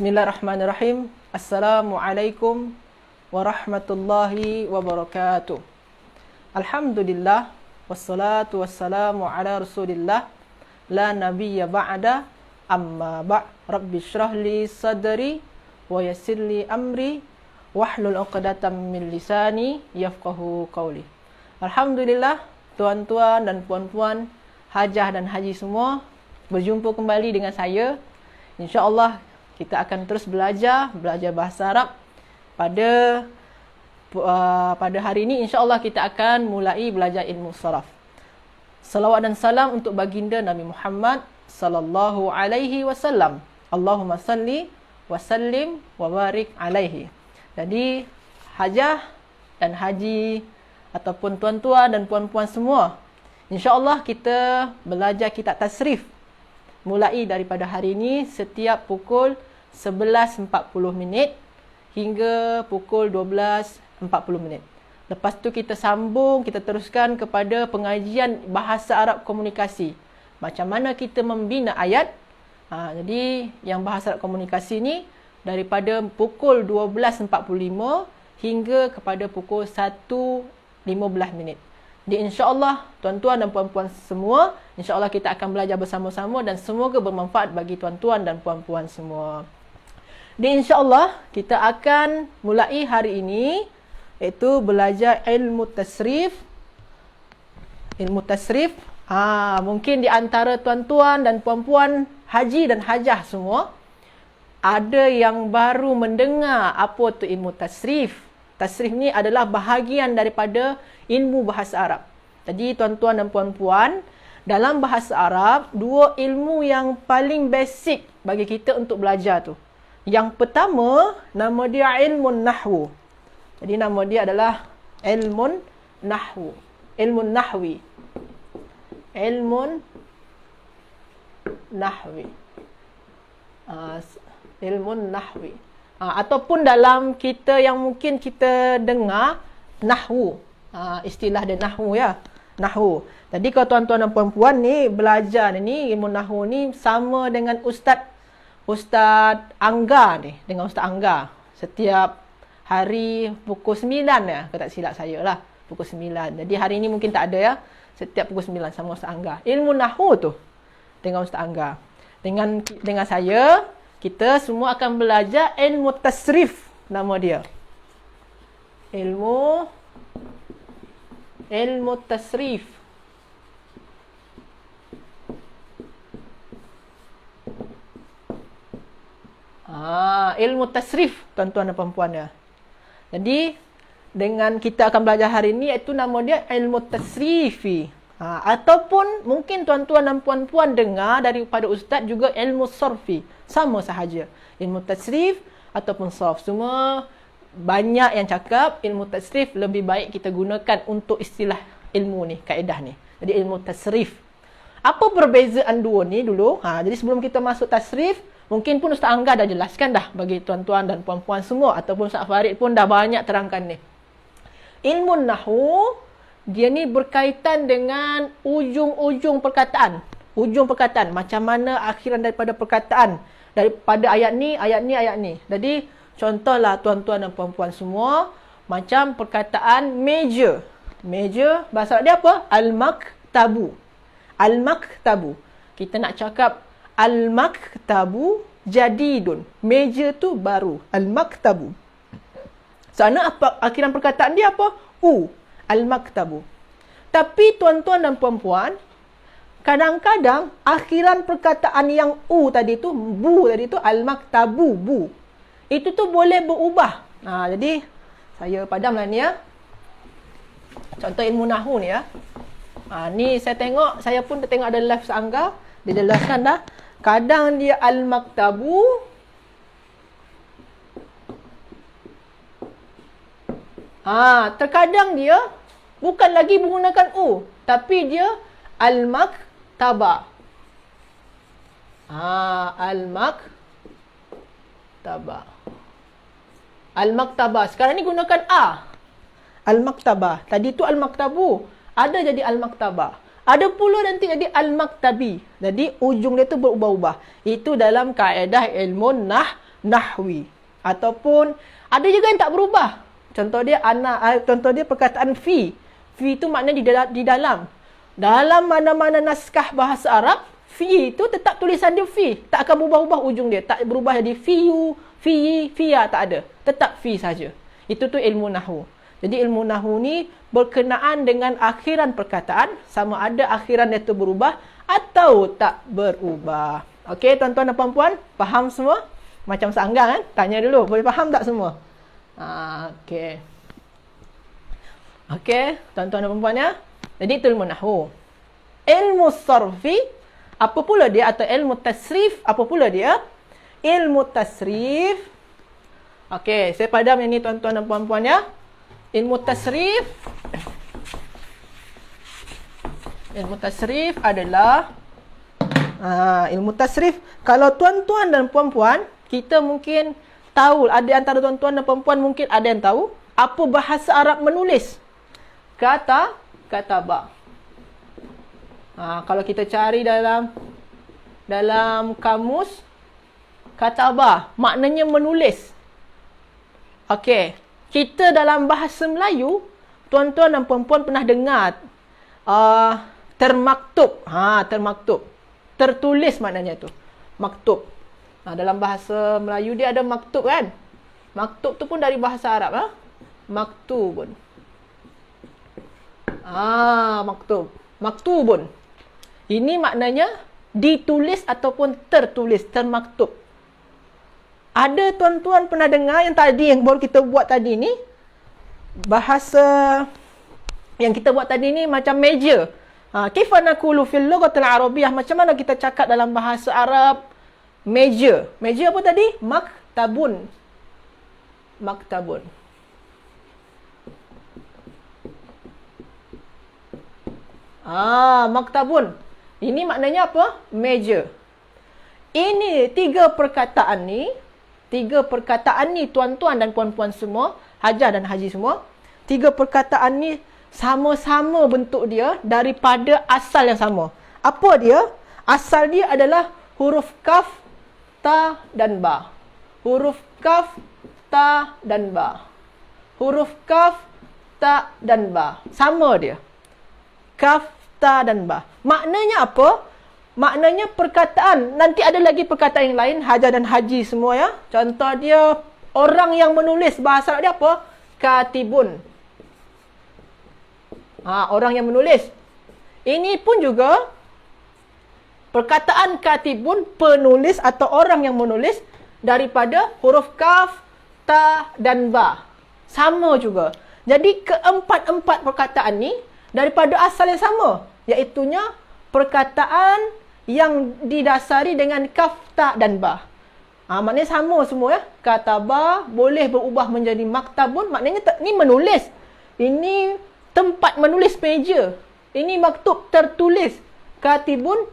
Bismillahirrahmanirrahim. Assalamualaikum warahmatullahi wabarakatuh. Alhamdulillah wassalatu wassalamu ala Rasulillah la nabiyya ba'da amma ba' rabbi shrah li sadri wa yassir li amri wahlul 'uqdatam min lisani yafqahu qawli. Alhamdulillah, tuan-tuan dan puan-puan, hajah dan haji semua, berjumpa kembali dengan saya. InsyaAllah kita akan terus belajar bahasa Arab. Pada hari ini insya-Allah kita akan mulai belajar ilmu saraf. Salawat dan salam untuk baginda Nabi Muhammad sallallahu alaihi wasallam. Allahumma salli wa sallim wa barik alaihi. Jadi hajah dan haji ataupun tuan-tuan dan puan-puan semua, insya-Allah kita belajar kitab tasrif mulai daripada hari ini setiap pukul 11.40 hingga pukul 12.40. Lepas tu kita sambung, kita teruskan kepada pengajian bahasa Arab komunikasi. Macam mana kita membina ayat. Jadi yang bahasa Arab komunikasi ni daripada pukul 12.45 hingga kepada pukul 1.15. Jadi insya-Allah tuan-tuan dan puan-puan semua, insya-Allah kita akan belajar bersama-sama dan semoga bermanfaat bagi tuan-tuan dan puan-puan semua. Dan insya-Allah kita akan mulai hari ini iaitu belajar ilmu tasrif. Ilmu tasrif, mungkin di antara tuan-tuan dan puan-puan haji dan hajah semua ada yang baru mendengar apa tu ilmu tasrif. Tasrif ni adalah bahagian daripada ilmu bahasa Arab. Jadi tuan-tuan dan puan-puan, dalam bahasa Arab, dua ilmu yang paling basic bagi kita untuk belajar tu. Yang pertama, nama dia ilmu nahwu. Jadi nama dia adalah ilmu nahwu. Ilmu nahwi. Ilmu nahwi. Ilmu nahwi. Ataupun dalam kita yang mungkin kita dengar, nahwu. Istilah dia nahwu ya. Nahwu. Jadi kalau tuan-tuan dan puan-puan ni belajar ni, ilmu nahwu ni sama dengan Ustaz Angga ni, dengan Ustaz Angga. Setiap hari pukul 9 ya, kalau tak silap saya lah, pukul 9. Jadi hari ni mungkin tak ada ya. Setiap pukul 9 sama Ustaz Angga. Ilmu nahwu tu dengan Ustaz Angga. Dengan saya, kita semua akan belajar ilmu tasrif, nama dia. Ilmu tasrif. Ilmu tasrif, tuan-tuan dan puan-puan ya. Jadi dengan kita akan belajar hari ini iaitu nama dia ilmu tasrifi. Ataupun mungkin tuan-tuan dan puan-puan dengar daripada ustaz juga ilmu sarfi. Sama sahaja. Ilmu tasrif ataupun sarf. Semua banyak yang cakap ilmu tasrif lebih baik kita gunakan untuk istilah ilmu ni, kaedah ni. Jadi ilmu tasrif. Apa perbezaan dua ni dulu? Jadi sebelum kita masuk tasrif, mungkin pun Ustaz Angga dah jelaskan dah bagi tuan-tuan dan puan-puan semua, ataupun Ustaz Farid pun dah banyak terangkan ni. Ilmu nahwu, dia ni berkaitan dengan ujung-ujung perkataan. Ujung perkataan, macam mana akhiran daripada perkataan. Daripada ayat ni, ayat ni, ayat ni. Jadi, contohlah tuan-tuan dan puan-puan semua, macam perkataan meja. Meja, bahasa Arab dia apa? Al-maktabu. Al-maktabu. Kita nak cakap Al-maktabu jadidun. Meja tu baru. Al-maktabu. Sana apa akhiran perkataan dia apa? Al-maktabu. Tapi tuan-tuan dan puan-puan, kadang-kadang akhiran perkataan yang tadi tu, bu tadi tu, al-maktabu, bu. Itu tu boleh berubah. Jadi saya padamlah ni ya. Contoh ilmu nahwu ni ya. Ni saya tengok, saya pun tengok ada live Angga, dia jelaskan dah. Kadang dia al-maktabu, terkadang dia bukan lagi menggunakan tapi dia al-maktaba. Al-maktaba. Al-maktaba. Sekarang ni gunakan al-maktaba. Tadi tu al-maktabu. Ada jadi al-maktaba. Ada pula nanti jadi al-maktabi. Jadi ujung dia tu berubah-ubah. Itu dalam kaedah ilmu nahwi. Ataupun ada juga yang tak berubah. Contoh dia perkataan fi. Fi itu maknanya di dalam. Dalam mana-mana naskah bahasa Arab, fi itu tetap tulisan dia fi. Tak akan berubah-ubah ujung dia. Tak berubah jadi fiyu, fiyi, fiya, tak ada. Tetap fi saja. Itu tu ilmu nahwu. Jadi ilmu nahwu ni berkenaan dengan akhiran perkataan, sama ada akhiran dia tu berubah atau tak berubah. Okey, tuan-tuan dan puan-puan, faham semua? Macam seanggang kan? Tanya dulu, boleh faham tak semua? Okey. Okey, tuan-tuan dan puan-puan ya. Jadi itu ilmu nahwu. Ilmu sarfi, apa pula dia? Atau ilmu tasrif, apa pula dia? Ilmu tasrif. Okey, saya padam yang ni tuan-tuan dan puan-puan ya. Ilmu tasrif. Ilmu tasrif adalah ilmu tasrif. Kalau tuan-tuan dan puan-puan, kita mungkin tahu, ada antara tuan-tuan dan puan-puan mungkin ada yang tahu apa bahasa Arab menulis kataba. Kalau kita cari dalam kamus, kataba maknanya menulis. Okey, kita dalam bahasa Melayu, tuan-tuan dan puan-puan pernah dengar termaktub. Termaktub. Tertulis maknanya tu. Maktub. Dalam bahasa Melayu dia ada maktub kan? Maktub tu pun dari bahasa Arab. Maktubun. Maktub. Maktubun. Ini maknanya ditulis ataupun tertulis. Termaktub. Ada tuan-tuan pernah dengar yang tadi, yang baru kita buat tadi ni, bahasa yang kita buat tadi ni macam meja. Kaifa naqulu fil lughatil arabiyyah, macam mana kita cakap dalam bahasa Arab meja. Meja apa tadi? Maktabun. Maktabun. Maktabun. Ini maknanya apa? Meja. Ini tiga perkataan ni tuan-tuan dan puan-puan semua, Hajar dan Haji semua, tiga perkataan ni sama-sama bentuk dia daripada asal yang sama. Apa dia? Asal dia adalah huruf kaf, ta dan ba. Huruf kaf, ta dan ba. Huruf kaf, ta dan ba. Sama dia. Kaf, ta dan ba. Maknanya apa? Maknanya perkataan. Nanti ada lagi perkataan yang lain, Hajar dan Haji semua ya. Contoh dia, orang yang menulis, bahasa Arab dia apa? Katibun. Orang yang menulis. Ini pun juga perkataan katibun, penulis atau orang yang menulis, daripada huruf kaf, ta dan ba. Sama juga. Jadi keempat-empat perkataan ni daripada asal yang sama, iaitunya perkataan yang didasari dengan kaf, ta dan ba. Maknanya sama semua ya. Kataba boleh berubah menjadi maktabun, maknanya ni menulis. Ini tempat menulis, meja. Ini maktub, tertulis. Katibun,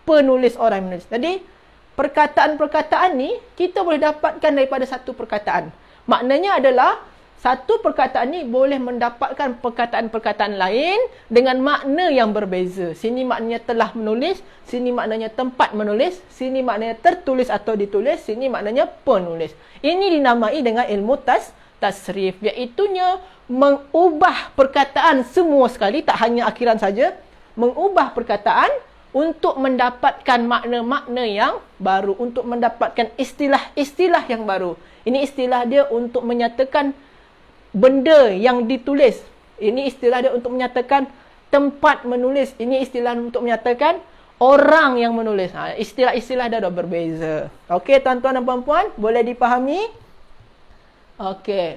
penulis, orang yang menulis. Jadi perkataan-perkataan ni kita boleh dapatkan daripada satu perkataan. Maknanya adalah satu perkataan ni boleh mendapatkan perkataan-perkataan lain dengan makna yang berbeza. Sini maknanya telah menulis, sini maknanya tempat menulis, sini maknanya tertulis atau ditulis, sini maknanya penulis. Ini dinamai dengan ilmu tasrif, iaitunya mengubah perkataan semua sekali, tak hanya akhiran saja, mengubah perkataan untuk mendapatkan makna-makna yang baru, untuk mendapatkan istilah-istilah yang baru. Ini istilah dia untuk menyatakan benda yang ditulis. Ini istilah dia untuk menyatakan tempat menulis. Ini istilah untuk menyatakan orang yang menulis. Istilah-istilah dia dah berbeza. Okey tuan-tuan dan puan-puan, boleh dipahami? Okey.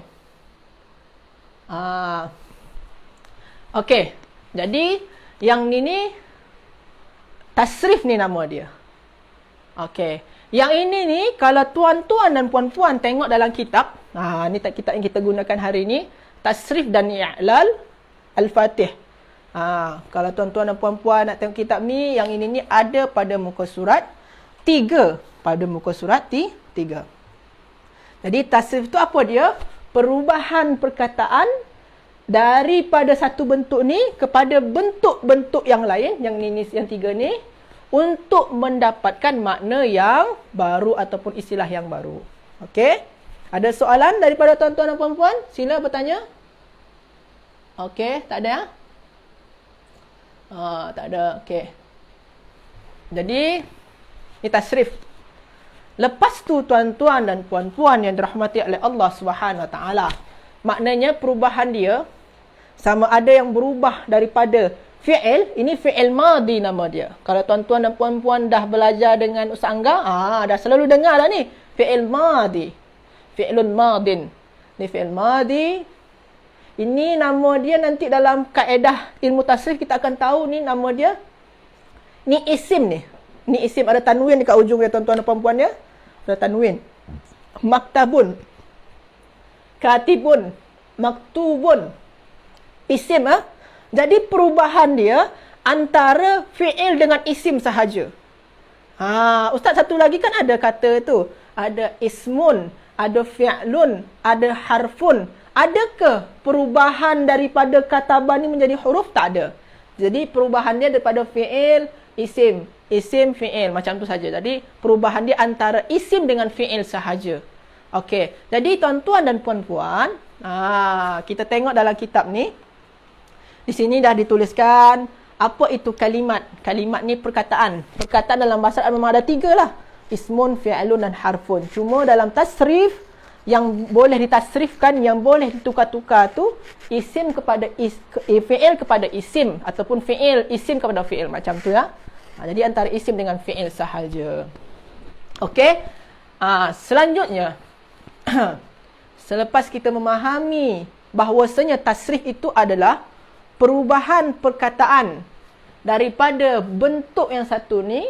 Okey. Jadi yang ni tasrif ni nama dia. Okey. Yang ini ni kalau tuan-tuan dan puan-puan tengok dalam kitab, ni kitab yang kita gunakan hari ni, Tasrif dan I'lal Al-Fatih. Kalau tuan-tuan dan puan-puan nak tengok kitab ni, yang ini ni ada pada muka surat 3. Pada muka surat 3. Jadi tasrif tu apa dia? Perubahan perkataan daripada satu bentuk ni kepada bentuk-bentuk yang lain, yang ni yang 3 ni, untuk mendapatkan makna yang baru ataupun istilah yang baru. Okey. Ada soalan daripada tuan-tuan dan puan-puan? Sila bertanya. Okey, tak ada ya? Tak ada. Okey. Jadi, ini tasrif. Lepas tu tuan-tuan dan puan-puan yang dirahmati oleh Allah Subhanahu Wa Taala. Maknanya perubahan dia sama ada yang berubah daripada fi'il, ini fi'il madi nama dia. Kalau tuan-tuan dan puan-puan dah belajar dengan Ustaz Angga, dah selalu dengar dah ni. Fi'il madi. Fi'lun madin. Ni fi'il madi. Ini nama dia nanti dalam kaedah ilmu tasrif kita akan tahu ni nama dia. Ni isim ni. Ni isim, ada tanwin dekat ujung ya tuan-tuan dan puan-puan ya. Ada tanwin. Maktabun. Katibun. Maktubun. Isim Jadi perubahan dia antara fi'il dengan isim sahaja. Ustaz satu lagi kan ada kata tu. Ada ismun, ada fi'lun, ada harfun. Adakah perubahan daripada katabah ni menjadi huruf? Tak ada. Jadi perubahan dia daripada fi'il, isim. Isim, fi'il. Macam tu saja. Jadi perubahan dia antara isim dengan fi'il sahaja. Okey. Jadi tuan-tuan dan puan-puan, kita tengok dalam kitab ni. Di sini dah dituliskan apa itu kalimat. Kalimat ni perkataan. Perkataan dalam bahasa Arab memang ada 3 lah. Ismun, fi'lun dan harfun. Cuma dalam tasrif, yang boleh ditasrifkan, yang boleh ditukar-tukar tu isim kepada fi'il kepada isim. Ataupun fi'il, isim kepada fi'il. Macam tu ya. Jadi antara isim dengan fi'il sahaja. Okey. Selanjutnya. Selepas kita memahami bahawasanya tasrif itu adalah perubahan perkataan daripada bentuk yang satu ni,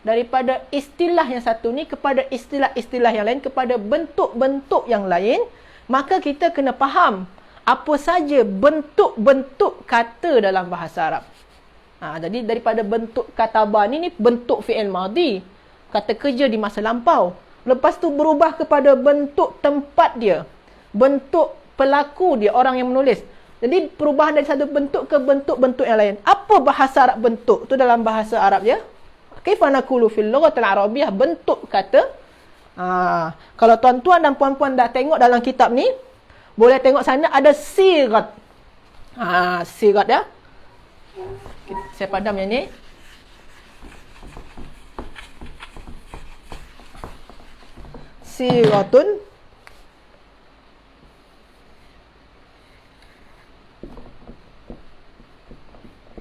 daripada istilah yang satu ni kepada istilah-istilah yang lain, kepada bentuk-bentuk yang lain, maka kita kena faham apa saja bentuk-bentuk kata dalam bahasa Arab. Jadi daripada bentuk katabah ni bentuk fi'il madhi, kata kerja di masa lampau. Lepas tu berubah kepada bentuk tempat dia, bentuk pelaku dia, orang yang menulis. Jadi perubahan dari satu bentuk ke bentuk-bentuk yang lain. Apa bahasa Arab bentuk tu dalam bahasa Arab ya? Kaifa naqulu fil lughatil arabiyyah, bentuk kata. Kalau tuan-tuan dan puan-puan dah tengok dalam kitab ni, boleh tengok sana ada sigat. Sigat ya. Saya padam yang ni. Sigatun.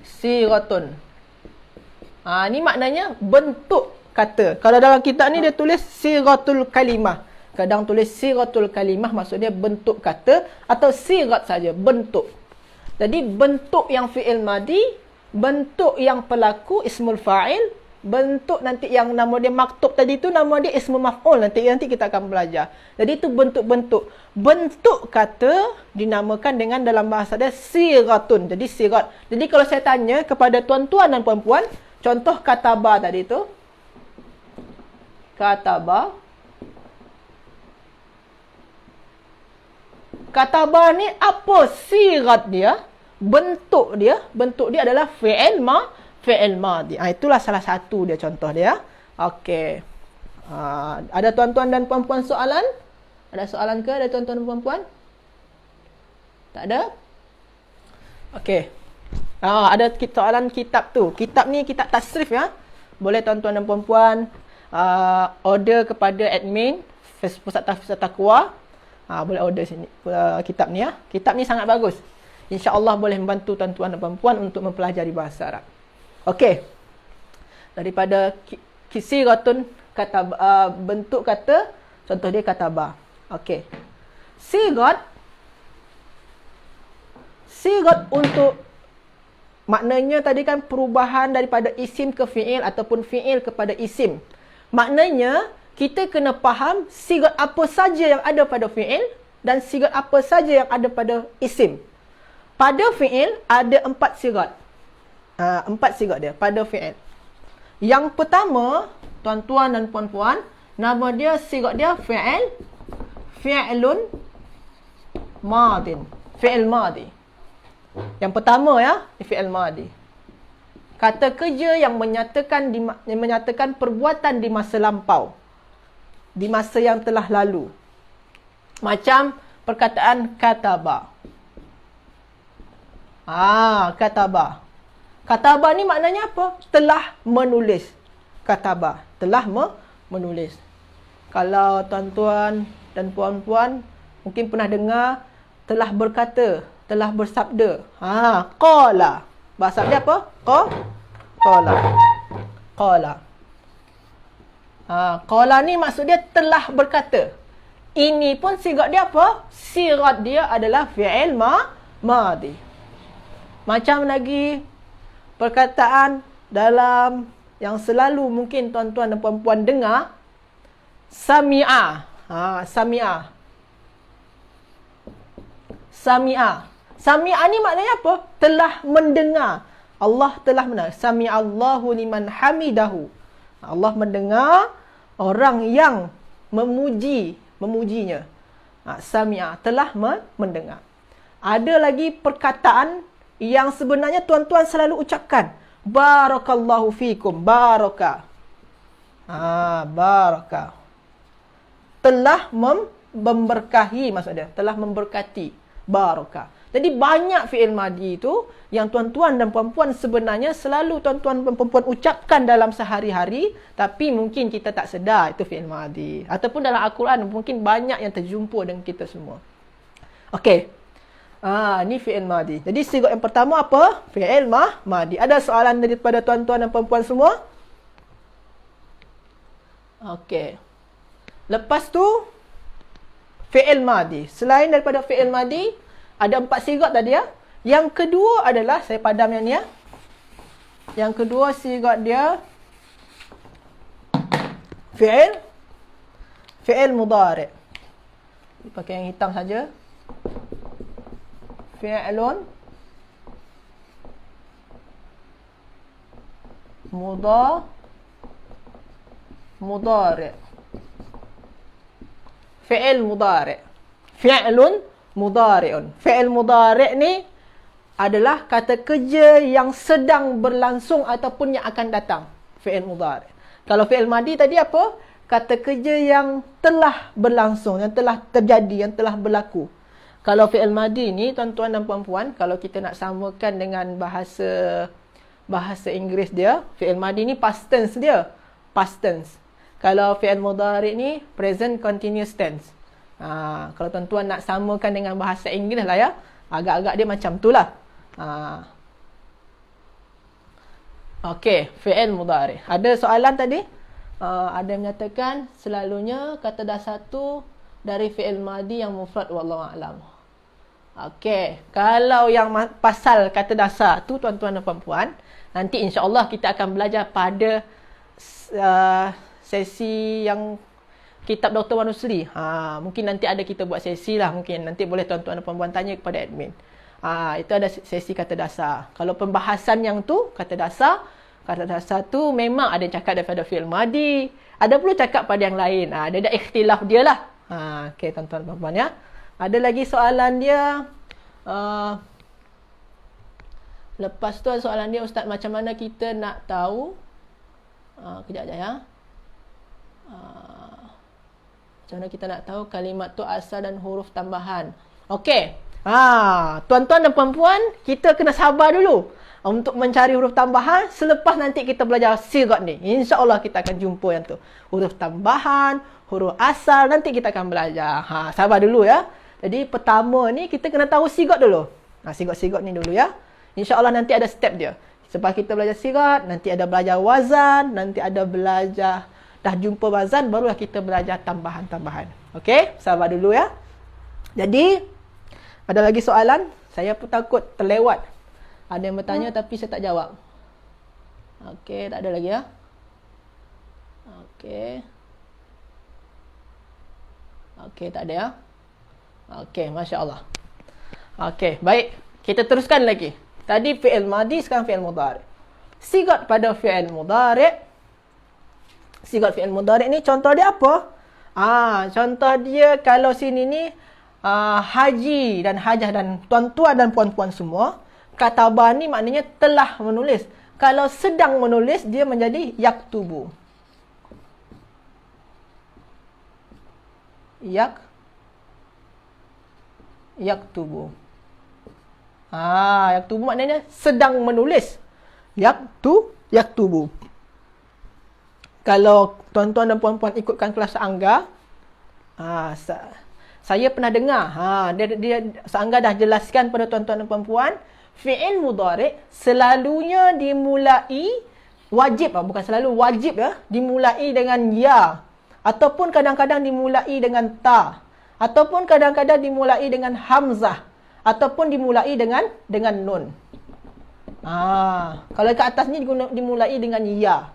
Sigatun. Ni maknanya bentuk kata. Kalau dalam kitab ni dia tulis sigatul kalimah. Kadang tulis sigatul kalimah, maksudnya bentuk kata, atau sigat saja, bentuk. Jadi bentuk yang fi'il madi, bentuk yang pelaku ismul fa'il, bentuk nanti yang nama dia maktub tadi tu nama dia ismul maf'ul, nanti kita akan belajar. Jadi itu bentuk-bentuk. Bentuk kata dinamakan dengan dalam bahasa dia sigatun. Jadi sigat. Jadi kalau saya tanya kepada tuan-tuan dan puan-puan, contoh katabah tadi tu. Katabah. Katabah ni apa sigat dia? Bentuk dia. Bentuk dia adalah fi'il madi. Itulah salah satu dia contoh dia. Okey. Ada tuan-tuan dan puan-puan soalan? Ada soalan ke dari tuan-tuan dan puan-puan? Tak ada? Okey. Ada soalan kitab tu. Kitab ni kitab tasrif ya. Boleh tuan-tuan dan puan-puan order kepada admin Pusat Tahfiz Taqwa. Boleh order sini kitab ni ya. Kitab ni sangat bagus. InsyaAllah boleh membantu tuan-tuan dan puan-puan untuk mempelajari bahasa Arab. Okey. Daripada sigatun kata bentuk kata, contoh dia katabah. Okey. Sigat untuk maknanya tadi kan perubahan daripada isim ke fi'il ataupun fi'il kepada isim. Maknanya kita kena faham sigat apa saja yang ada pada fi'il dan sigat apa saja yang ada pada isim. Pada fi'il ada 4 sigat. 4 sigat dia pada fi'il. Yang pertama, tuan-tuan dan puan-puan, nama dia sigat dia fi'lun madin. Fi'il madi. Yang pertama ya, fi'il madi. Kata kerja yang menyatakan perbuatan di masa lampau. di masa yang telah lalu. Macam perkataan kataba. Kataba. Kataba ni maknanya apa? Telah menulis. Kataba, telah menulis. Kalau tuan-tuan dan puan-puan mungkin pernah dengar telah berkata, telah bersabda. Qala. Bahasa dia apa? Qala. Qala. Qala ni maksud dia telah berkata. Ini pun sigat dia apa? Sigat dia adalah fi'il madi. Macam lagi perkataan dalam yang selalu mungkin tuan-tuan dan puan-puan dengar, sami'a. Sami'a. Sami'a. Sami'a ni maknanya apa? Telah mendengar. Allah telah mendengar. Sami'allahu liman hamidahu. Allah mendengar orang yang memujinya. Sami'a, telah mendengar. Ada lagi perkataan yang sebenarnya tuan-tuan selalu ucapkan. Barakallahu fikum. Baraka. Baraka. Telah memberkahi maksudnya. Telah memberkati. Baraka. Jadi banyak fi'il madi itu yang tuan-tuan dan puan-puan sebenarnya selalu tuan-tuan dan puan-puan ucapkan dalam sehari-hari, tapi mungkin kita tak sedar itu fi'il madi. Ataupun dalam Al-Quran mungkin banyak yang terjumpa dengan kita semua. Okey. Ni fi'il madi. Jadi sigat yang pertama apa? Fi'il madi. Ada soalan daripada tuan-tuan dan puan-puan semua? Okey. Lepas tu fi'il madi. Selain daripada fi'il madi, ada 4 sigat tadi ya. Yang kedua adalah, saya padam yang ni ya. Yang kedua sigat dia fi'il mudhari'. Pakai yang hitam saja. Fi'lun mudhari'. Fi'il mudhari'. Fi'lun mudhari'un. Fi'il mudhari' ni adalah kata kerja yang sedang berlangsung ataupun yang akan datang. Fi'il mudhari'. Kalau fi'il madi tadi apa? Kata kerja yang telah berlangsung, yang telah terjadi, yang telah berlaku. Kalau fi'il madi ni, tuan-tuan dan puan-puan, kalau kita nak samakan dengan bahasa Inggeris dia, fi'il madi ni past tense dia. Past tense. Kalau fi'il mudhari' ni present continuous tense. Kalau tuan-tuan nak samakan dengan bahasa Inggeris lah ya, agak-agak dia macam tu lah. Okey, fi'il mudhari'. Ada soalan tadi? Ada yang menyatakan selalunya kata dasar tu dari fi'il madi yang mufrad, wallahu a'lam. Okey, kalau yang pasal kata dasar tu tuan-tuan dan puan-puan, nanti insya-Allah kita akan belajar pada sesi yang kitab Dr. Wan Rusli. Mungkin nanti ada kita buat sesi lah. Mungkin nanti boleh tuan-tuan dan puan-puan tanya kepada admin. Itu ada sesi kata dasar. Kalau pembahasan yang tu, kata dasar tu memang ada cakap daripada fi'il madi. Ada pula cakap pada yang lain. Dia ada ikhtilaf dia lah. Okey tuan-tuan dan puan-puan ya. Ada lagi soalan dia. Lepas tu soalan dia, Ustaz, macam mana kita nak tahu? Kejap ya. Macam mana kita nak tahu kalimat tu asal dan huruf tambahan? Okey. Tuan-tuan dan puan-puan, kita kena sabar dulu untuk mencari huruf tambahan. Selepas nanti kita belajar sigat ni, insya-Allah kita akan jumpa yang tu. Huruf tambahan, huruf asal, nanti kita akan belajar. Sabar dulu ya. Jadi pertama ni kita kena tahu sigat dulu. Sigat-sigat ni dulu ya. Insya-Allah nanti ada step dia. Sebab kita belajar sigat, nanti ada belajar wazan, nanti ada belajar, dah jumpa wazan, barulah kita belajar tambahan-tambahan. Okey, sabar dulu ya. Jadi, ada lagi soalan? Saya pun takut terlewat. Ada yang bertanya tapi saya tak jawab. Okey, tak ada lagi ya. Okey. Okey, tak ada ya. Okey, Masya Allah. Okey, baik. Kita teruskan lagi. Tadi fi'il madi, sekarang fi'il mudhari'. Sigat pada fi'il mudhari'. Sigat fi'il mudhari' ni contoh dia apa? Contoh dia kalau sini ni haji dan hajah dan tuan-tuan dan puan-puan semua. Kataba ni maknanya telah menulis. Kalau sedang menulis dia menjadi yaktubu. Yaktubu. Yaktubu maknanya sedang menulis. Yaktubu. Kalau tuan-tuan dan puan-puan ikutkan kelas Seangga, saya pernah dengar, Seangga dah jelaskan pada tuan-tuan dan puan-puan, fi'il mudhari' selalunya dimulai wajib, bukan selalu, wajib dimulai dengan ya, ataupun kadang-kadang dimulai dengan ta, ataupun kadang-kadang dimulai dengan hamzah, ataupun dimulai dengan nun. Kalau kat atas ni dimulai dengan ya.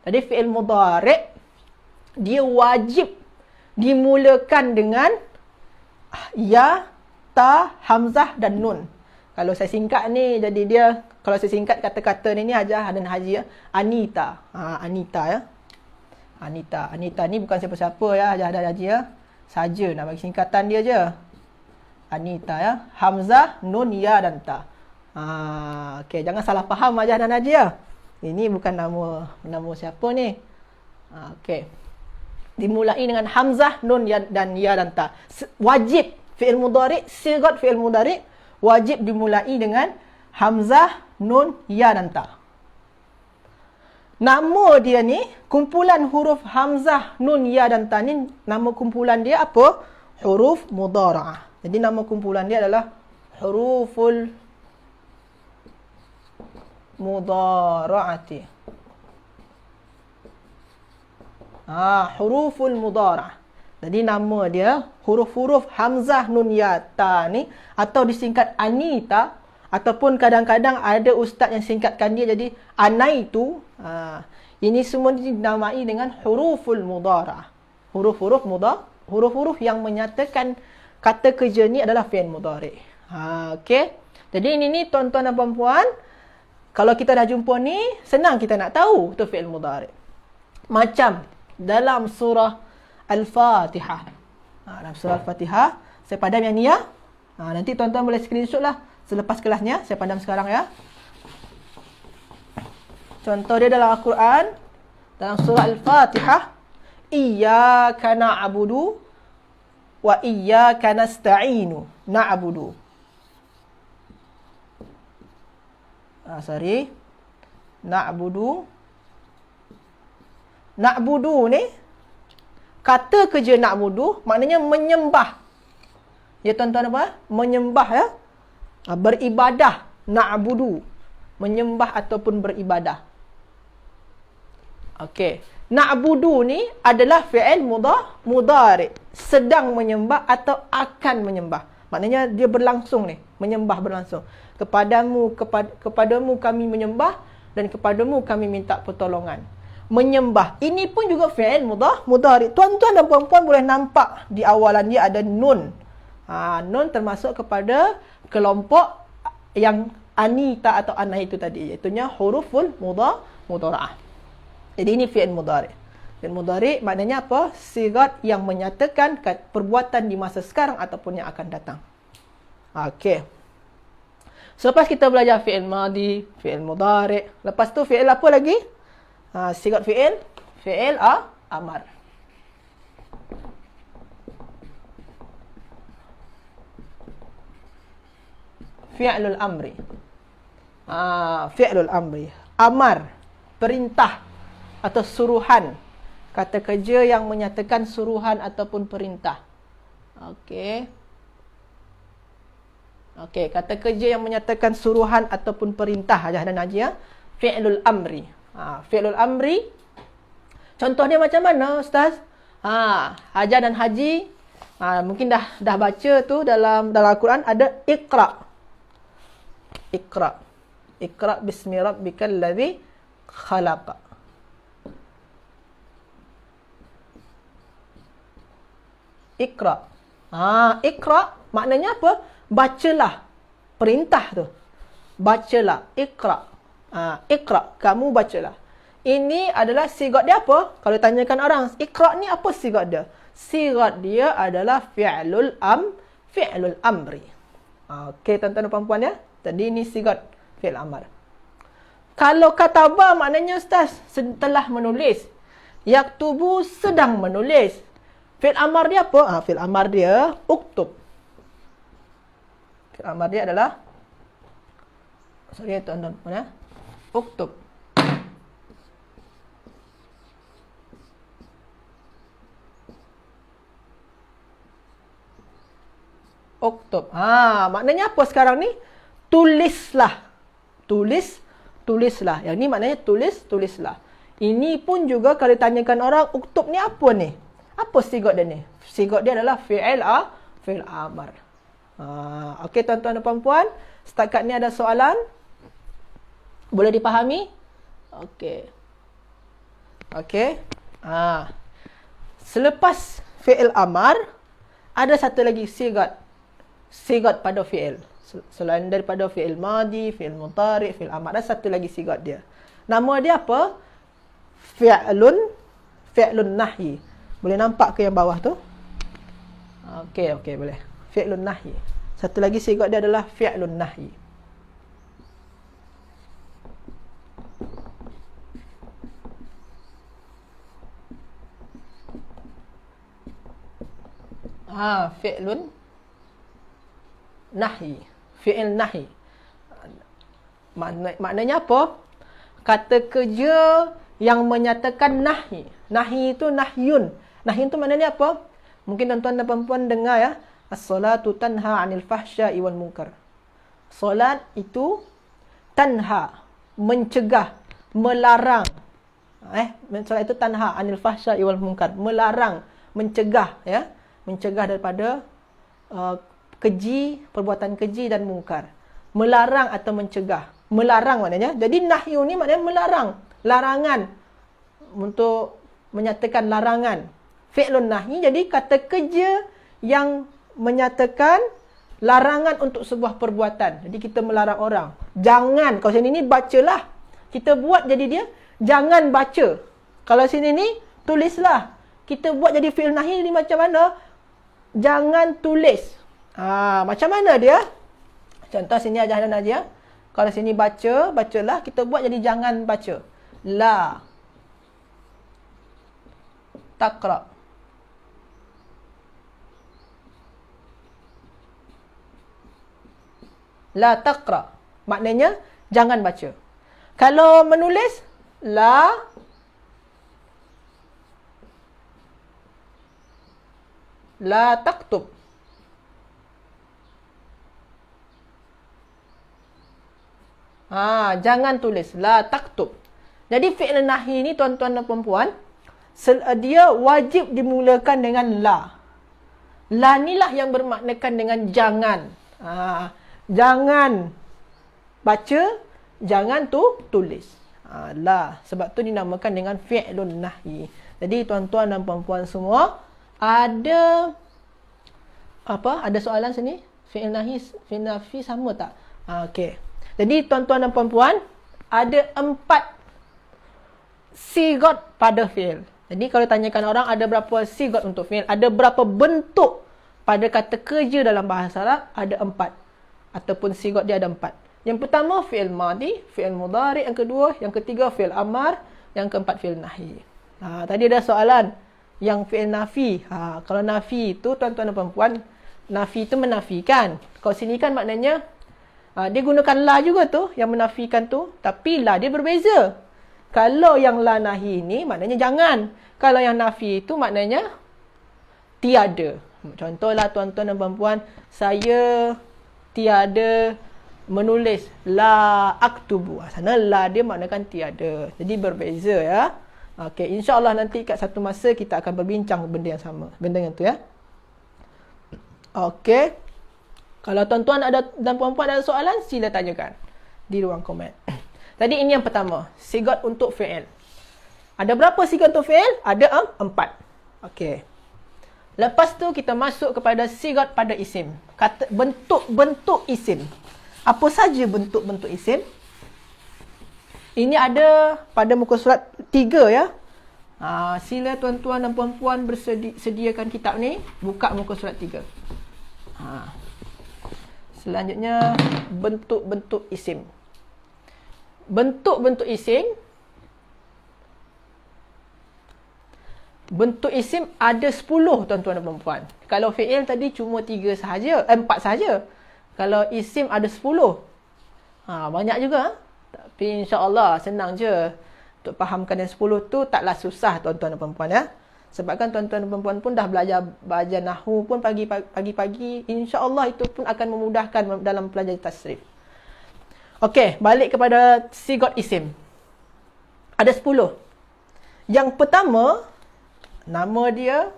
Jadi fi'il mudhari' dia wajib dimulakan dengan ya, ta, hamzah dan nun. Kalau saya singkat ni, jadi dia, kalau saya singkat kata-kata ni Hajah dan Haji Anita. Anita ya. Anita ni bukan siapa-siapa ya, Hajah dan Haji ya. Saja nak bagi singkatan dia je. Anita ya. Hamzah, nun, ya dan ta. Okey, jangan salah faham Hajah dan Haji ya. Ini bukan nama siapa ni. Okey. Dimulai dengan hamzah, nun dan ya dan ta. Wajib fi'il mudhari', sigat fi'il mudhari' wajib dimulai dengan hamzah, nun, ya dan ta. Nama dia ni, kumpulan huruf hamzah, nun, ya dan ta ni, nama kumpulan dia apa? Huruf mudhara'ah. Jadi nama kumpulan dia adalah huruful mudhara'ati. Huruful mudhara'ah. Jadi nama dia huruf-huruf hamzah, nun, ya, ta ni, atau disingkat Anita, ataupun kadang-kadang ada ustaz yang singkatkan dia jadi Anaitu. Ini semua dinamai dengan huruful mudhara'ah. Huruf-huruf yang menyatakan kata kerja ni adalah fi'il mudhari'. Okey. Jadi ini tuan-tuan dan puan-puan, kalau kita dah jumpa ni, senang kita nak tahu tu fi'il mudhari'. Macam dalam surah Al-Fatihah. Dalam surah Al-Fatihah, saya padam yang ni ya. Nanti tuan-tuan boleh screenshot lah selepas kelasnya. Saya padam sekarang ya. Contoh dia dalam Al-Quran, dalam surah Al-Fatihah, Iyyaka na'budu wa iyyaka nasta'inu. Na'budu. Na'budu. Na'budu ni, kata kerja na'budu maknanya menyembah. Ya tuan-tuan apa? Menyembah ya. Beribadah. Na'budu. Menyembah ataupun beribadah. Okey. Na'budu ni adalah fi'il mudhari'. Sedang menyembah atau akan menyembah. Maknanya dia berlangsung ni. Menyembah berlangsung. Kepadamu kami menyembah dan kepadamu kami minta pertolongan. Menyembah. Ini pun juga fi'il mudhari'. Tuan-tuan dan puan-puan boleh nampak di awalan dia ada nun. Nun termasuk kepada kelompok yang Anita atau Anah itu tadi. Iaitunya huruful mudhara'ah. Jadi ini fi'il mudhari'. Fi'il mudhari' maknanya apa? Sigat yang menyatakan perbuatan di masa sekarang ataupun yang akan datang. Okey. Selepas kita belajar fi'il madi, fi'il mudhari'. Lepas tu fi'il apa lagi? Sigat fi'il amar. Fi'lul amri. Fi'lul amri. Amar, perintah atau suruhan. Kata kerja yang menyatakan suruhan ataupun perintah. Okey. Okey, kata kerja yang menyatakan suruhan ataupun perintah. Hajah dan Haji ya. Fi'lul amri. Fi'lul amri. Contoh dia macam mana, Ustaz? Hajah dan Haji mungkin dah baca tu dalam Al-Quran ada Iqra. Iqra bismi rabbikal ladzi khalaq. Iqra. Iqra maknanya apa? Bacalah. Perintah tu. Bacalah. Iqra. Iqra, kamu bacalah. Ini adalah sigat dia apa? Kalau tanyakan orang, Iqra ni apa sigat dia? Sigat dia adalah fi'lul amri. Okey tuan-tuan dan puan-puan ya. Tadi ni sigat fi'il amar. Kalau kataba maknanya Ustaz setelah menulis. Yaktubu sedang menulis. Fi'il amar dia apa? Fi'il amar dia uktub. Fi'il amar dia adalah tuan-tuan, mana? Uktub. Uktub. Maknanya apa sekarang ni? Tulislah. Tulislah. Yang ni maknanya tulislah. Ini pun juga kalau ditanyakan orang, uktub ni apa ni? Apa sigot dia ni? Sigot dia adalah fi'il amar. Okey tuan-tuan dan puan-puan, setakat ni ada soalan? Boleh dipahami? Okey. Selepas fi'il amar, ada satu lagi sigot pada fi'il. Selain daripada fi'il madi, fi'il mudhari', fi'il amar, ada satu lagi sigot dia. Nama dia apa? Fi'lun nahyi. Boleh nampak ke yang bawah tu? Okey, boleh. Fi'lun nahyi. Satu lagi sigot dia adalah fi'lun nahyi. Fi'lun nahyi. Fi'il nahyi. Maknanya apa? Kata kerja yang menyatakan nahyi. Nahyi itu nahyun. Nahyi itu maknanya apa? Mungkin tuan-tuan dan puan-puan dengar ya. As-salatu tanha 'anil fahsya'i wal munkar. Solat itu tanha, mencegah, melarang. Solat itu tanha 'anil fahsya'i wal munkar, melarang, mencegah ya. Mencegah daripada keji, perbuatan keji dan mungkar. Melarang atau mencegah. Melarang maknanya. Jadi nahyu ni maknanya melarang. Larangan. Untuk menyatakan larangan. Fi'lun nahyi jadi kata kerja yang menyatakan larangan untuk sebuah perbuatan. Jadi kita melarang orang. Jangan. Kalau sini ni bacalah. Kita buat jadi dia jangan baca. Kalau sini ni tulislah. Kita buat jadi fi'il nahyi ni macam mana? Jangan tulis. Macam mana dia? Contoh sini ajaran Najia. Kalau sini bacalah. Kita buat jadi jangan baca. La taqra. La taqra. Maknanya jangan baca. Kalau menulis la taktub. Jangan tulis. La taktub. Jadi fi'il nahyi ni tuan-tuan dan puan-puan, dia wajib dimulakan dengan la. La ni lah yang bermaknakan dengan jangan. Jangan baca, jangan tulis. La. Sebab tu dinamakan dengan fi'lun nahyi. Jadi tuan-tuan dan puan-puan semua, ada soalan sini? Fi'il nahyi, fi'il nafi sama tak? Okey. Jadi tuan-tuan dan puan-puan, ada 4 sigot pada fi'il. Jadi kalau tanyakan orang ada berapa sigot untuk fi'il, ada berapa bentuk pada kata kerja dalam bahasa Arab, ada 4. Ataupun sigot dia ada 4. Yang pertama fi'il madi, fi'il mudhari', yang kedua, yang ketiga fi'il amar, yang keempat fi'il nahyi. Tadi ada soalan yang fi'il nafi. Kalau nafi itu tuan-tuan dan puan-puan, nafi itu menafikan. Kalau sini kan maknanya dia gunakan la juga tu yang menafikan tu, tapi la dia berbeza. Kalau yang la nahi ini maknanya jangan. Kalau yang nafi itu maknanya tiada. Contohlah tuan-tuan dan puan-puan, saya tiada menulis la aktubu. Sana la dia maknakan tiada. Jadi berbeza ya. Okey, insya-Allah nanti kat satu masa kita akan berbincang benda yang sama. Benda yang tu ya. Okey. Kalau tuan-tuan dan puan-puan ada soalan, sila tanyakan di ruang komen. Tadi ini yang pertama, sigot untuk fi'il. Ada berapa sigot untuk fi'il? Ada 4. Okey. Lepas tu kita masuk kepada sigot pada isim. Kata bentuk-bentuk isim. Apa saja bentuk-bentuk isim? Ini ada pada muka surat 3 ya. Sila tuan-tuan dan puan-puan sediakan kitab ni, buka muka surat 3. Selanjutnya bentuk-bentuk isim. Bentuk-bentuk isim bentuk isim ada 10 tuan-tuan dan puan-puan. Kalau fi'il tadi cuma 3 sahaja, 4 sahaja. Kalau isim ada 10. Banyak juga. Tapi insya-Allah senang je. Untuk fahamkan yang 10 tu taklah susah tuan-tuan dan puan-puan ya. Sebab kan tuan-tuan dan puan-puan pun dah belajar nahwu pun pagi-pagi. Insya-Allah itu pun akan memudahkan dalam belajar tasrif. Okey, balik kepada sigot isim. Ada 10. Yang pertama, nama dia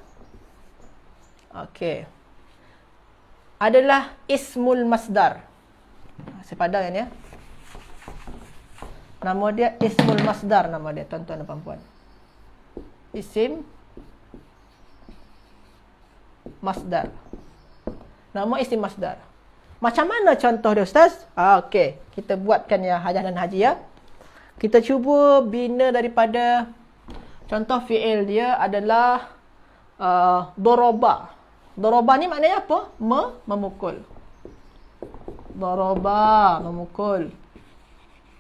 adalah ismul masdar. Saya padang ya. Nama dia ismul masdar, nama dia tuan-tuan dan puan-puan. Isim masdar. Nama isim masdar. Macam mana contoh dia, Ustaz? Okey, kita buatkan ya Hajah dan Haji ya. Kita cuba bina daripada contoh fi'il dia adalah doroba. Doroba ni maknanya apa? Memukul. Doroba, memukul.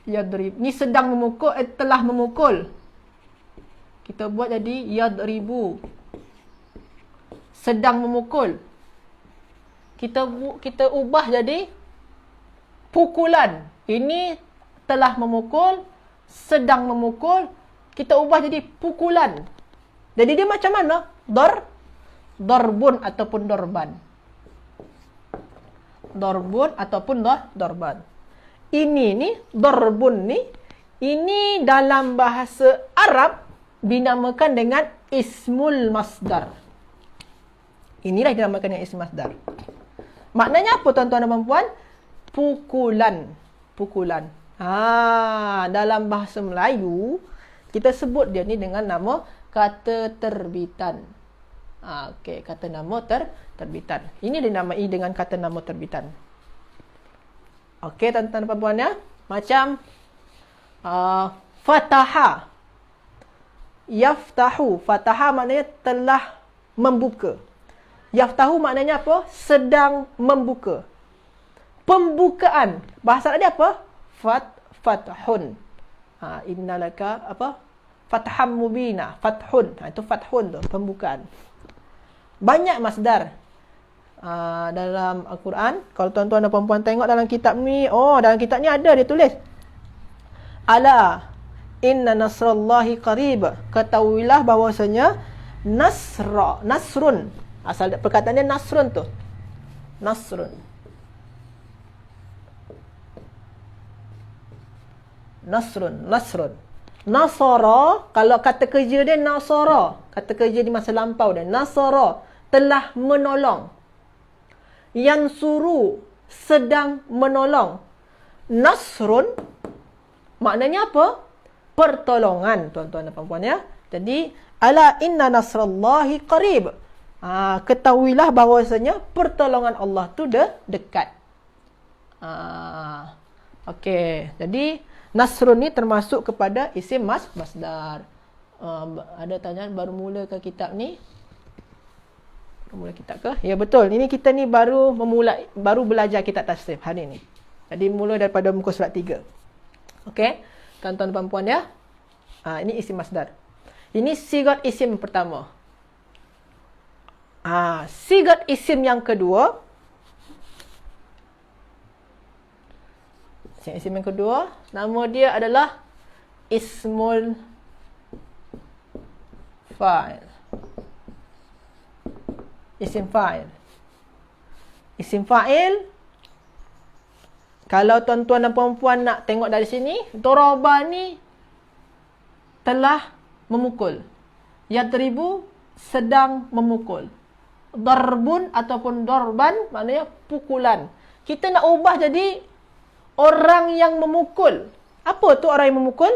Yadrib. Ni sedang memukul, telah memukul. Kita buat jadi yadribu. Sedang memukul. Kita ubah jadi pukulan. Ini telah memukul, sedang memukul. Kita ubah jadi pukulan. Jadi dia macam mana? Dorbun ataupun dorban. Dorbun ataupun dorban. Ini ni, dorbun ni, ini dalam bahasa Arab dinamakan dengan ismul masdar. Inilah dinamakan dengan ismul masdar. Maknanya apa tuan-tuan dan puan-puan? Pukulan. Pukulan. Dalam bahasa Melayu, kita sebut dia ni dengan nama kata terbitan. Kata nama terbitan. Ini dinamai dengan kata nama terbitan. Okey, tuan-tuan dan puan-puan ya. Macam fataha. Yaftahu. Fataha maknanya telah membuka. Yaftahu maknanya apa? Sedang membuka. Pembukaan. Bahasa Arab dia apa? Fathun. Innalaka apa? Fatham mubina. Fathun. Itu fathun tu, pembukaan. Banyak masdar dalam Al-Quran. Kalau tuan-tuan dan puan-puan tengok dalam kitab ni, dalam kitab ni ada dia tulis. Ala inna nasrallahi qarib. Ketahuilah bahawasanya nasrun. Asal perkataannya nasrun tu. Nasrun. Nasara, kalau kata kerja dia nasara. Kata kerja di masa lampau dia. Nasara, telah menolong. Yansuru, sedang menolong. Nasrun, maknanya apa? Pertolongan, tuan-tuan dan puan-puan ya. Jadi, ala inna nasrallahi qarib. Ketahuilah bahawasanya pertolongan Allah tu dekat. Okey, jadi nasrun ni termasuk kepada isim masdar. Ada tanyaan baru mula ke kitab ni? Mula kitab ke? Ya betul. Ini kita ni baru belajar kitab tasrif hari ni. Jadi mula daripada muka surat 3. Okey. Tuan-tuan dan puan-puan ya. Ini isim masdar. Ini sigat isim pertama. Sigat isim yang kedua. Isim yang kedua, nama dia adalah ismul fa'il. Isim fa'il. Isim fa'il, kalau tuan-tuan dan puan-puan nak tengok dari sini, doraba ni telah memukul. Yadribu, sedang memukul. Darbun ataupun dorban maknanya pukulan. Kita nak ubah jadi orang yang memukul. Apa tu orang yang memukul?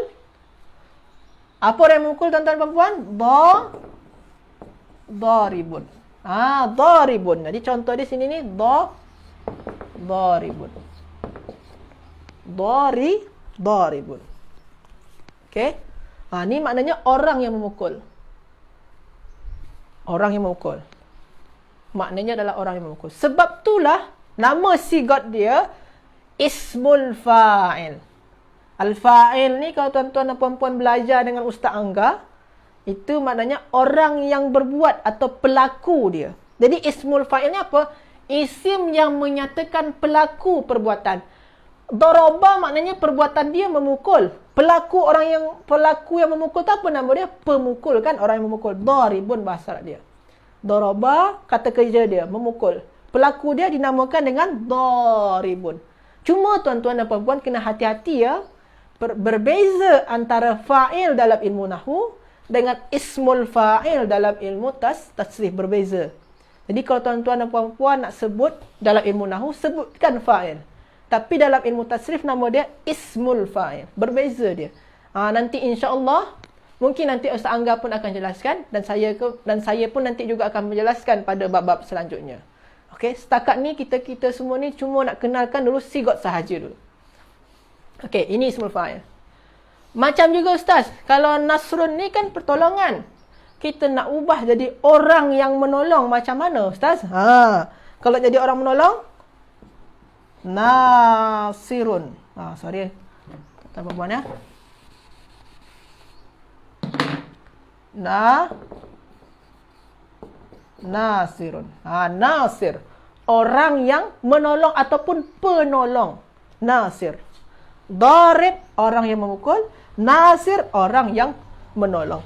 Apa orang yang memukul tuan-tuan dan puan-puan? Daribun. Daribun. Jadi contoh di sini ni daribun. Daribun. Okey. Ni maknanya orang yang memukul. Orang yang memukul. Maknanya adalah orang yang memukul. Sebab itulah nama sigat dia ismul fa'il. Al-fa'il ni kalau tuan-tuan dan puan-puan belajar dengan Ustaz Angga, Itu maknanya orang yang berbuat atau pelaku dia. Jadi ismul fa'il ni apa? Isim yang menyatakan pelaku perbuatan. Daraba maknanya perbuatan dia memukul. Pelaku yang memukul tu apa nama dia? Pemukul kan, orang yang memukul. Daribun bahasa Arab dia. Daraba kata kerja dia memukul. Pelaku dia dinamakan dengan daribun. Cuma tuan-tuan dan puan-puan kena hati-hati ya. Berbeza antara fa'il dalam ilmu nahwu dengan ismul fa'il dalam ilmu tasrif, berbeza. Jadi kalau tuan-tuan dan puan-puan nak sebut dalam ilmu nahwu, sebutkan fa'il. Tapi dalam ilmu tasrif nama dia ismul fa'il. Berbeza dia. Nanti insya-Allah mungkin nanti Ustaz Angga pun akan jelaskan dan saya pun nanti juga akan menjelaskan pada bab-bab selanjutnya. Okey, setakat ni kita semua ni cuma nak kenalkan dulu sigot sahaja dulu. Okey, ini ismul fa'il. Macam juga Ustaz, kalau nasrun ni kan pertolongan. Kita nak ubah jadi orang yang menolong macam mana Ustaz? Kalau jadi orang menolong, nasirun. Sorry. Tak apa-apa ya. Nasirun. Nasir. Orang yang menolong ataupun penolong. Nasir. Darib, orang yang memukul. Nasir, orang yang menolong.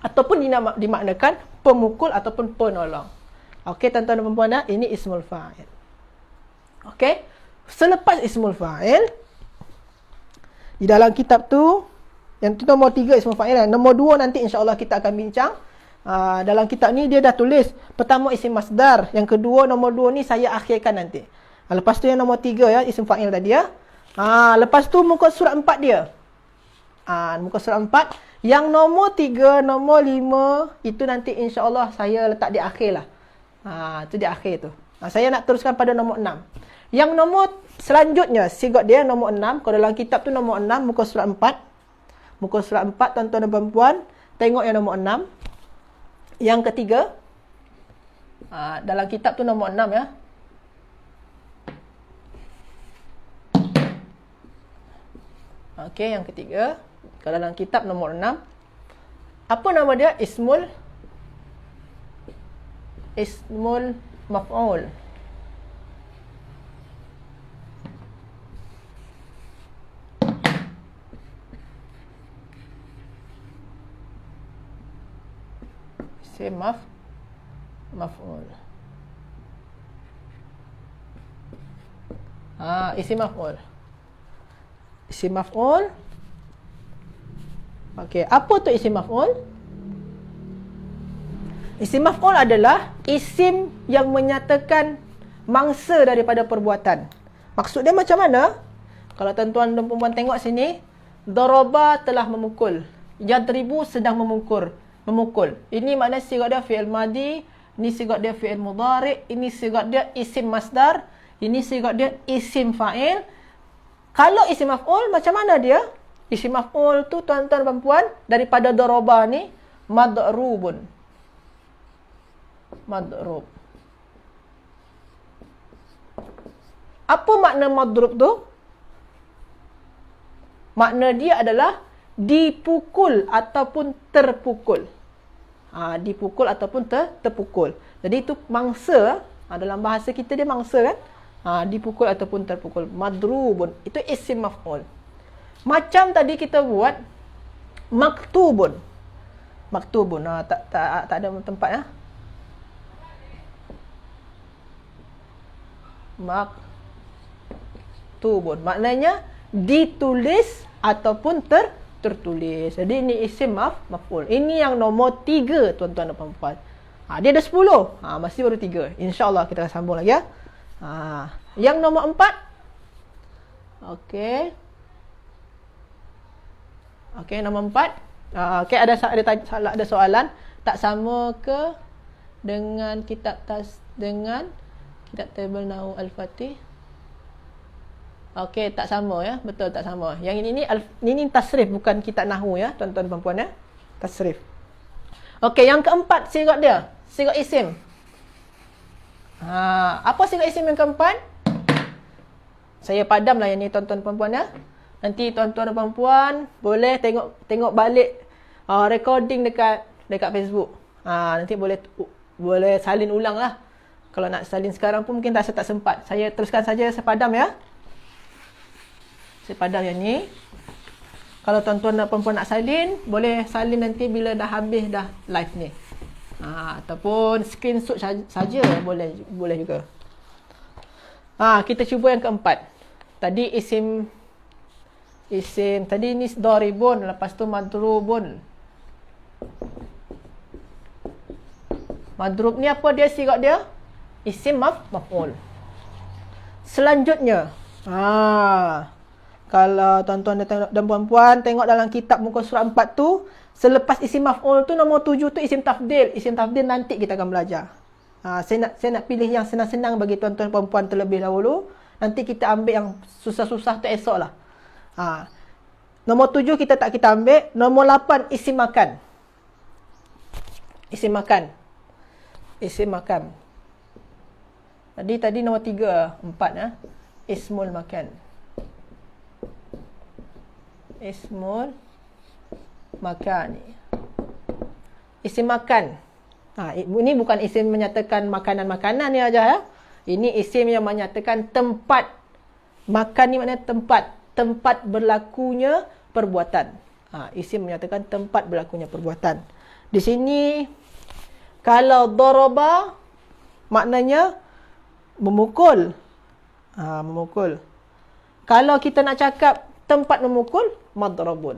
Ataupun dimaknakan pemukul ataupun penolong. Okey, tuan-tuan dan puan-puan, ini ismul fa'il. Okey. Selepas ismul fa'il, di dalam kitab tu, yang tu nombor 3 ismul fa'il. Nombor 2 nanti insya-Allah kita akan bincang. Dalam kitab ni dia dah tulis pertama isim masdar, yang kedua nombor 2 ni saya akhirkan nanti. Lepas tu yang nombor 3 ya, isim fa'il tadi ya. Lepas tu muka surat 4 dia. Muka surat 4 yang nombor 3, nombor 5 itu nanti insya-Allah saya letak di akhir lah. Itu di akhir tu. Saya nak teruskan pada nombor 6. Yang nombor selanjutnya sigot dia nombor 6. Kalau dalam kitab tu nombor 6 muka surat 4. Muka surat 4 tuan-tuan dan puan-puan, tengok yang nombor 6. Yang ketiga, dalam kitab tu nombor 6 ya. Okey, yang ketiga, kalau dalam kitab nombor 6, apa nama dia? Ismul maf'ul. Isim maf'ul. Isim maf'ul. Isim maf'ul. Okey, apa tu isim maf'ul? Isim maf'ul adalah isim yang menyatakan mangsa daripada perbuatan. Maksud dia macam mana? Kalau tuan-tuan dan puan-puan tengok sini, daraba telah memukul. Yadribu sedang memukul. Ini makna sigat dia fi'il madi, ini sigat dia fi'il mudhari, ini sigat dia isim masdar, ini sigat dia isim fa'il. Kalau isim maf'ul macam mana dia? Isim maf'ul tu tuan-tuan dan puan daripada daraba ni madrubun. Madrub. Apa makna madrub tu? Makna dia adalah dipukul ataupun terpukul. Dipukul ataupun terpukul. Jadi itu mangsa. Dalam bahasa kita dia mangsa kan? Dipukul ataupun terpukul. Madrubun. Itu isim maf'ul. Macam tadi kita buat maktubun. Maktubun. Tak ada tempat ya. Maktubun. Maknanya ditulis ataupun tertulis. Jadi ini isim maf'ul. Ini yang nombor 3 tuan-tuan dan puan-puan. Dia ada 10. Masih baru 3. InsyaAllah kita akan sambung lagi ya. Yang nombor 4. Okey. Okey, nombor 4. Okey, ada soalan. Tak sama ke dengan kitab tabel nahwu al-fatih? Okey, tak sama ya. Betul, tak sama. Yang ini tasrif, bukan kitab nahwu ya, tuan-tuan dan puan-puan ya. Tasrif. Okey, yang keempat sigat dia. Sigat isim. Apa sigat isim yang keempat? Saya padamlah yang ni tuan-tuan dan puan-puan ya. Nanti tuan-tuan dan puan-puan boleh tengok balik recording dekat Facebook. Nanti boleh salin ulang lah. Kalau nak salin sekarang pun mungkin rasa tak sempat. Saya teruskan saja saya padam ya. Saya padam yang ni. Kalau tuan-tuan dan puan-puan nak salin, boleh salin nanti bila dah habis dah live ni. Ataupun screenshot saja boleh juga. Kita cuba yang keempat. Tadi isim tadi ni daribun, lepas tu madrubun. Madrub ni apa dia sigat dia? Isim maf'ul. Selanjutnya, kalau tuan-tuan dan puan-puan tengok dalam kitab muka surat 4 tu, selepas isim maf'ul tu nombor 7 tu isim tafdil. Isim tafdil nanti kita akan belajar. Saya nak pilih yang senang-senang bagi tuan-tuan dan puan-puan terlebih dahulu. Nanti kita ambil yang susah-susah tu esok lah. Nombor 7 kita ambil. Nombor 8 isim makan. Isim makan. Tadi nombor 3, 4 Ismul makan. Ismul makan. Isim makan. Ini bukan isim menyatakan makanan-makanan ni aja ya. Ini isim yang menyatakan tempat. Makan ni maknanya tempat berlakunya perbuatan. Isim menyatakan tempat berlakunya perbuatan. Di sini kalau daraba maknanya memukul. Memukul. Kalau kita nak cakap tempat memukul, madrabun.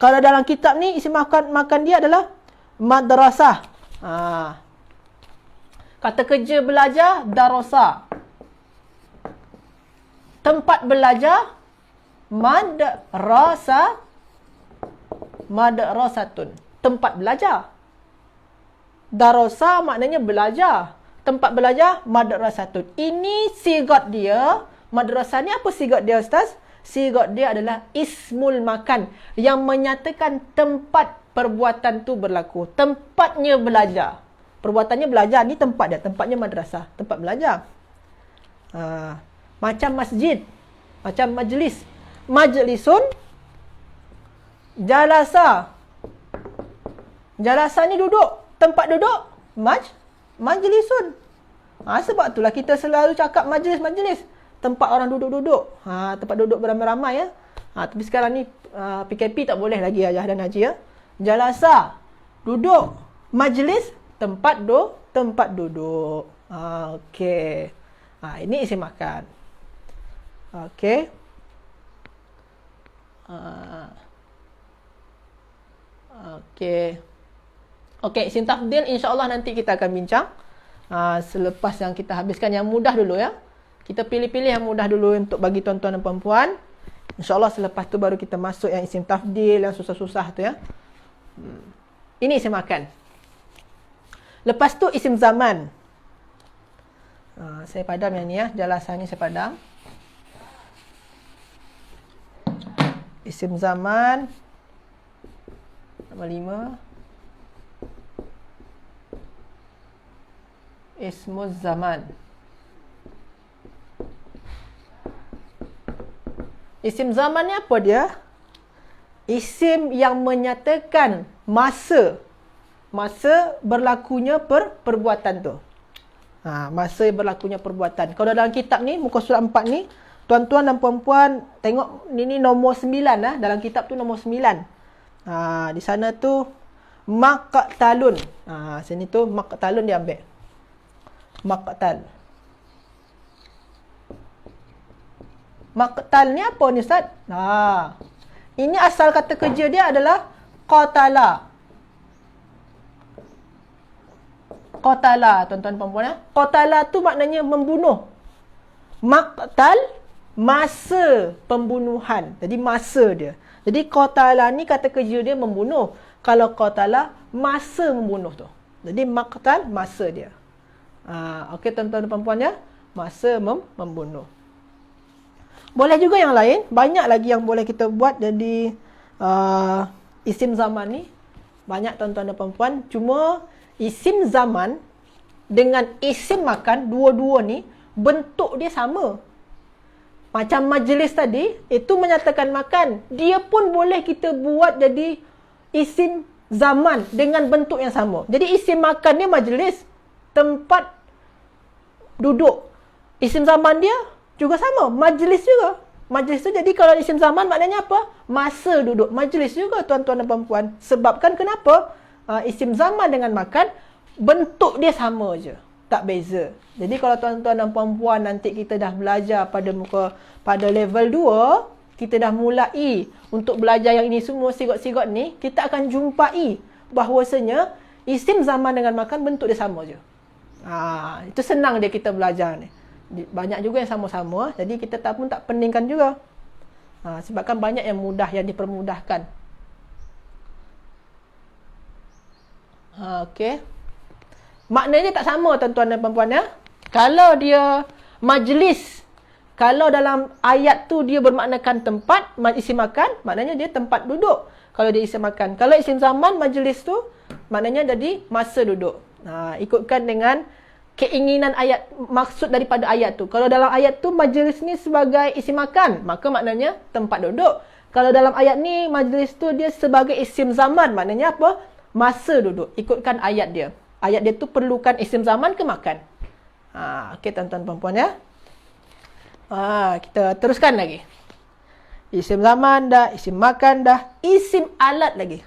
Kalau dalam kitab ni isim makan dia adalah madrasah. Kata kerja belajar, darasa. Tempat belajar, madrasatun. Tempat belajar. Darasa maknanya belajar. Tempat belajar, madrasatun. Ini sigat dia. Madrasah ni apa sigat dia, Ustaz? Sigat dia adalah ismul makan, yang menyatakan tempat perbuatan tu berlaku. Tempatnya belajar. Perbuatannya belajar, ni tempat dia. Tempatnya madrasah. Tempat belajar. Macam masjid. Macam majlis. Majlisun. Jalasa. Jalasa ni duduk. Tempat duduk. Majlisun. Sebab itulah kita selalu cakap majlis-majlis. Tempat orang duduk-duduk. Tempat duduk beramai-ramai ya. Tapi sekarang ni PKP tak boleh lagi Ayah dan Haji ya. Jalasa. Duduk. Majlis. Tempat duduk. Okey. Ini isim makan. Okey. Okey, isim tafdil insya-Allah nanti kita akan bincang. Selepas yang kita habiskan yang mudah dulu ya. Kita pilih-pilih yang mudah dulu untuk bagi tuan-tuan dan puan-puan. InsyaAllah selepas tu baru kita masuk yang isim tafdil, yang susah-susah tu ya. Ini isim makan. Lepas tu isim zaman. Saya padam yang ni ya. Jalasan ni saya padam. Isim zaman. Nombor 5. Ismuz zaman. Isim zaman ni apa dia? Isim yang menyatakan masa berlakunya perbuatan tu. Masa berlakunya perbuatan. Kalau dalam kitab ni, muka surat 4 ni, tuan-tuan dan puan-puan tengok ni nombor 9 lah. Dalam kitab tu nombor 9. Di sana tu maqtalun. Sini tu maqtalun dia ambil. Maqtal. Maqtal ni apa ni Ustaz? Ini asal kata kerja dia adalah qatala. Qatala, tuan-tuan puan-puan ya. Qatala tu maknanya membunuh. Maqtal, masa pembunuhan. Jadi masa dia. Jadi qatala ni kata kerja dia membunuh. Kalau qatala, masa membunuh tu. Jadi maqtal, masa dia. Okey tuan-tuan dan puan-puan ya. Masa membunuh. Boleh juga yang lain. Banyak lagi yang boleh kita buat jadi isim zaman ni. Banyak tuan-tuan dan puan-puan. Cuma isim zaman dengan isim makan, dua-dua ni bentuk dia sama. Macam majlis tadi, itu menyatakan makan. Dia pun boleh kita buat jadi isim zaman dengan bentuk yang sama. Jadi isim makan dia majlis, tempat duduk. Isim zaman dia juga sama, majlis juga. Majlis tu jadi kalau isim zaman maknanya apa? Masa duduk. Majlis juga tuan-tuan dan puan-puan. Sebabkan kenapa? Isim zaman dengan makan, bentuk dia sama je. Tak beza. Jadi kalau tuan-tuan dan puan-puan nanti kita dah belajar pada level 2, kita dah mulai untuk belajar yang ini semua, sigot-sigot ni, kita akan jumpai bahawasanya isim zaman dengan makan bentuk dia sama je. Itu senang dia kita belajar ni. Banyak juga yang sama-sama, jadi kita tak peningkan juga. Sebabkan banyak yang mudah, yang dipermudahkan. Okey. Maknanya tak sama tuan-tuan dan puan-puan ya. Kalau dia majlis, kalau dalam ayat tu dia bermaknakan tempat, isim makan, maknanya dia tempat duduk. Kalau dia isim makan. Kalau isim zaman, majlis tu, maknanya jadi masa duduk. Ikutkan dengan keinginan ayat, maksud daripada ayat tu. Kalau dalam ayat tu, majlis ni sebagai isim makan, maka maknanya tempat duduk. Kalau dalam ayat ni, majlis tu dia sebagai isim zaman, maknanya apa? Masa duduk. Ikutkan ayat dia. Ayat dia tu perlukan isim zaman ke makan. Okey tuan-tuan puan-puan ya. Kita teruskan lagi. Isim zaman dah, isim makan dah, isim alat lagi.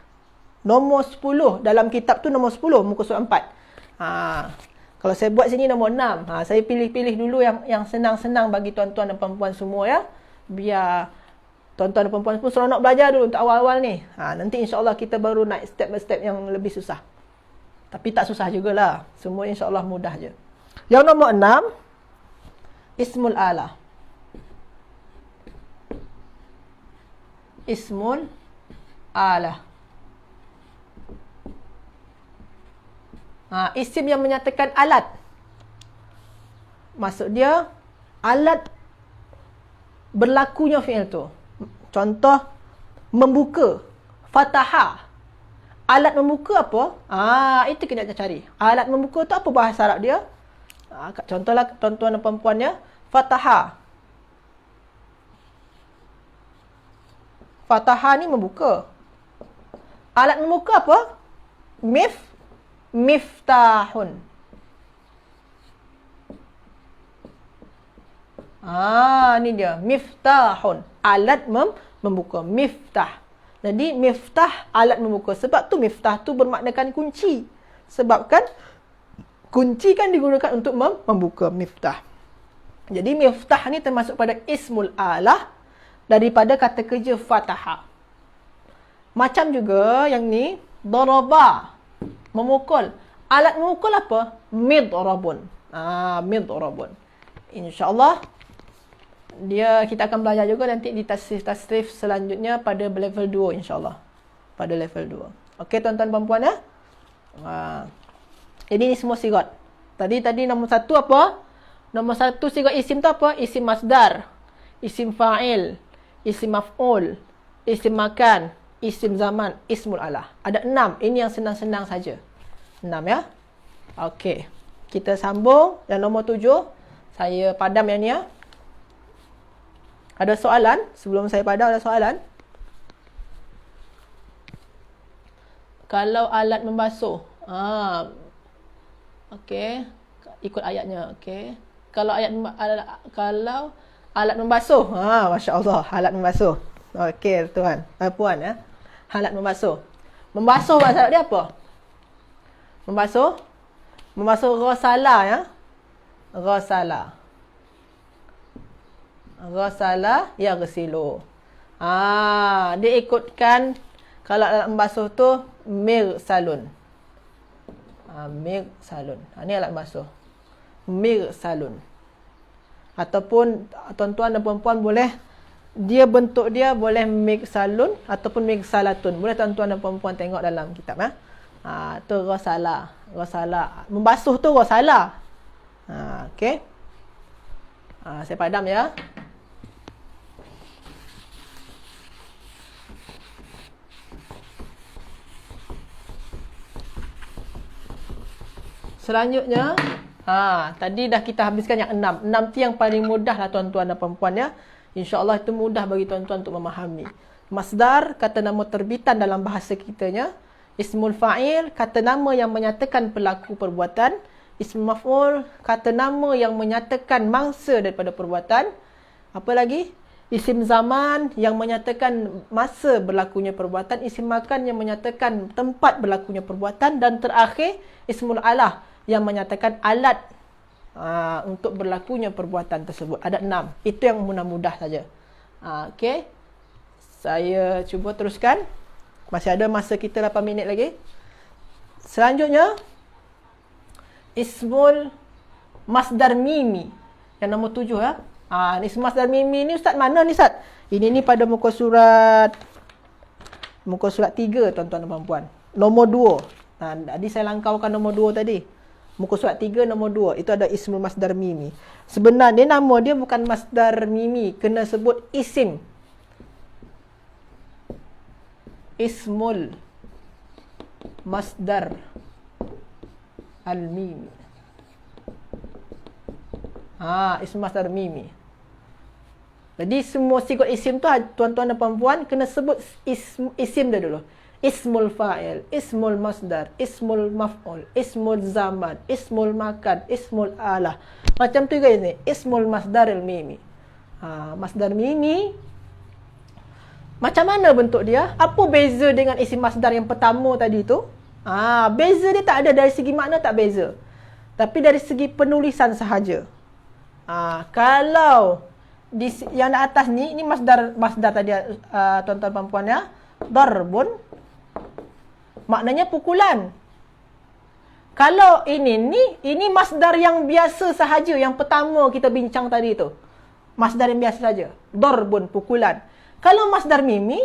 Nombor 10 dalam kitab tu nombor 10 muka surat 4. Kalau saya buat sini nombor 6. Saya pilih-pilih dulu yang senang-senang bagi tuan-tuan dan puan-puan semua ya. Biar tuan-tuan dan puan-puan pun seronok belajar dulu untuk awal-awal ni. Nanti insya-Allah kita baru naik step by step yang lebih susah. Tapi tak susah jugalah. Semua insya-Allah mudah je. Yang nombor 6, ismul ala. Ismul ala. Isim yang menyatakan alat. Maksud dia, alat berlakunya fi'il tu. Contoh, membuka. Fataha. Alat membuka apa? Itu kita nak cari. Alat membuka tu apa bahasa Arab dia? Contohlah tuan-tuan dan puan-puan ya. Fataha. Fataha ni membuka. Alat membuka apa? Miftahun. Ni dia. Miftahun. Alat membuka. Miftah. Jadi miftah alat membuka. Sebab tu miftah tu bermaknakan kunci. Sebab kan kunci kan digunakan untuk membuka miftah. Jadi miftah ni termasuk pada ismul alah daripada kata kerja fataha. Macam juga yang ni, daraba, memukul. Alat memukul apa? Midrabun. Midrabun. InsyaAllah, kita akan belajar juga nanti di tasrif selanjutnya pada level 2 insyaAllah. Pada level 2. Okey tuan-tuan puan-puan ya? Jadi ni semua sigot. Tadi nombor 1 apa? Nombor 1 sigot isim tu apa? Isim masdar, isim fa'il, isim maf'ul, isim makan, isim zaman, ismul alah. Ada 6. Ini yang senang-senang saja. 6 ya. Okey. Kita sambung yang nombor 7. Saya padam yang ni ya. Ada soalan? Sebelum saya padam ada soalan? Kalau alat membasuh. Okey. Ikut ayatnya. Okey. Kalau alat membasuh. Masya-Allah, alat membasuh. Okey, tuan. Puan ya. Alat membasuh. Membasuh bahasa Arab dia apa? Membasuh. Membasuh ghasala ya. Ghasala. Ghasala yaghsilu. Dia ikutkan kalau alat membasuh tu mirsalun. Mirsalun. Ni alat membasuh. Mirsalun. Ataupun tuan-tuan dan puan-puan boleh, dia bentuk dia boleh mirsalun ataupun mirsalatun. Boleh tuan-tuan dan puan-puan tengok dalam kitab ya. Tu ghasala. Ghasala. Membasuh tu ghasala. Okey. Saya padam ya. Selanjutnya, tadi dah kita habiskan yang 6. 6 tu yang paling mudah lah tuan-tuan dan puan-puan ya. InsyaAllah itu mudah bagi tuan-tuan untuk memahami. Masdar, kata nama terbitan dalam bahasa kitanya. Ismul fa'il, kata nama yang menyatakan pelaku perbuatan. Ismul maf'ul, kata nama yang menyatakan mangsa daripada perbuatan. Apa lagi? Isim zaman yang menyatakan masa berlakunya perbuatan. Isim makan yang menyatakan tempat berlakunya perbuatan. Dan terakhir, ismul alah yang menyatakan alat untuk berlakunya perbuatan tersebut. Ada 6. Itu yang mudah-mudah saja. Okey. Saya cuba teruskan. Masih ada masa kita 8 minit lagi. Selanjutnya, ismul masdar mimi. Yang nombor 7 ya. Ismul masdar mimi ni Ustaz mana ni Ustaz? Ini ni pada muka surat 3 tuan-tuan dan puan-puan. Nombor 2. Tadi saya langkaukan nombor 2 tadi. Muka surat 3 nombor 2. Itu ada ismul masdar mimi. Sebenarnya nama dia bukan masdar mimi. Kena sebut isim. Ismul masdar al-mimi. Ismul masdar mimi. Jadi semua sigot isim tu tuan-tuan dan puan-puan kena sebut isim dia dulu. Ismul fa'il, ismul masdar, ismul maf'ul, ismul zaman, ismul makan, ismul alah. Macam tu guys ni, ismul masdar al-mimi. Masdar mimi macam mana bentuk dia? Apa beza dengan isim masdar yang pertama tadi tu? Beza dia tak ada dari segi makna, tak beza. Tapi dari segi penulisan sahaja. Kalau yang di atas ni, ini masdar tadi tuan-tuan dan puan ya. Darbun maknanya pukulan. Kalau ini masdar yang biasa sahaja, yang pertama kita bincang tadi tu. Masdar yang biasa saja. Darbun, pukulan. Kalau masdar mimi,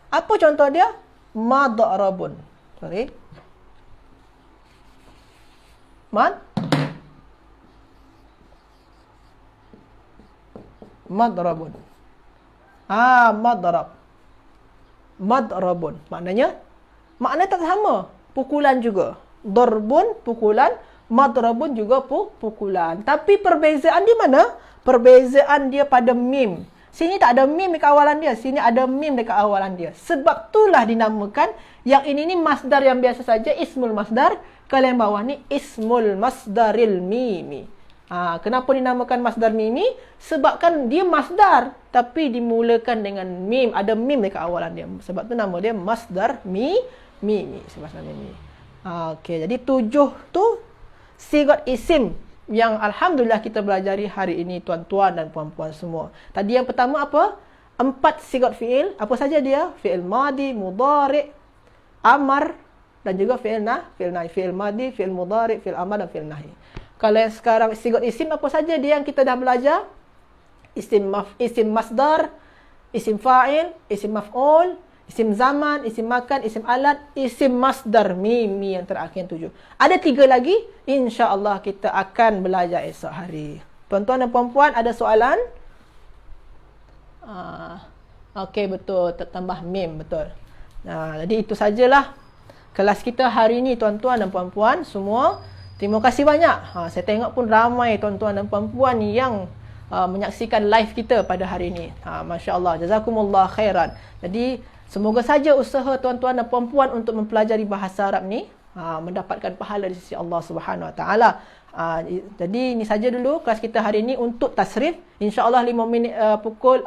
apa contoh dia? Madrabun. Sorry. Madrabun. Madrab. Madrabun. Maknanya tak sama. Pukulan juga. Darbun, pukulan. Madrabun juga pukulan. Tapi perbezaan di mana? Perbezaan dia pada mim. Sini tak ada mim dekat awalan dia. Sini ada mim dekat awalan dia. Sebab itulah dinamakan yang ini ni masdar yang biasa saja. Ismul masdar. Kalau yang bawah ni ismul masdaril mimi. Kenapa dinamakan masdar mimi? Sebab kan dia masdar. Tapi dimulakan dengan mim. Ada mim dekat awalan dia. Sebab tu nama dia masdar mimi. Masdar mimi. Okey, jadi 7 tu sigat isim yang alhamdulillah kita belajari hari ini tuan-tuan dan puan-puan semua. Tadi yang pertama apa? 4 sigat fi'il. Apa saja dia? Fi'il madi, mudhari', amar dan juga fi'il nahi. Fi'il madi, fi'il mudhari', fi'il amar dan fi'il nahi. Kalau yang sekarang sigat isim apa saja dia yang kita dah belajar? Isim masdar, isim fa'il, isim maf'ul, isim zaman, isim makan, isim alat, isim masdar mimi yang terakhir 7. Ada 3 lagi, insya-Allah kita akan belajar esok hari. Tuan-tuan dan puan-puan ada soalan? Okey, betul, tambah mim, betul. Jadi itu sajalah kelas kita hari ini tuan-tuan dan puan-puan semua. Terima kasih banyak. Saya tengok pun ramai tuan-tuan dan puan-puan yang menyaksikan live kita pada hari ini. Masya-Allah, jazakumullah khairan. Jadi semoga saja usaha tuan-tuan dan puan-puan untuk mempelajari bahasa Arab ni mendapatkan pahala di sisi Allah Subhanahu Wa Taala. Jadi ini saja dulu kelas kita hari ini untuk tasrif. Insya-Allah 5 minit pukul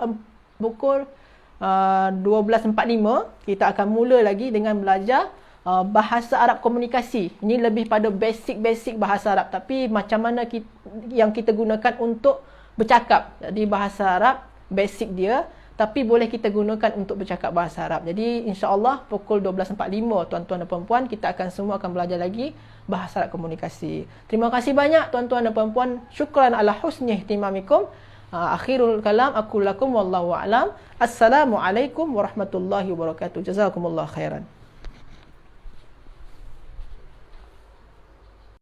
12.45 kita akan mula lagi dengan belajar bahasa Arab komunikasi. Ini lebih pada basic bahasa Arab, tapi macam mana yang kita gunakan untuk bercakap. Jadi bahasa Arab basic dia, tapi boleh kita gunakan untuk bercakap bahasa Arab. Jadi insya-Allah pukul 12.45 tuan-tuan dan puan-puan kita akan semua akan belajar lagi bahasa Arab komunikasi. Terima kasih banyak tuan-tuan dan puan-puan. Syukran ala husni ihtimamikum. Akhirul kalam aqul lakum wallahu a'lam. Assalamualaikum warahmatullahi wabarakatuh. Jazakumullah khairan.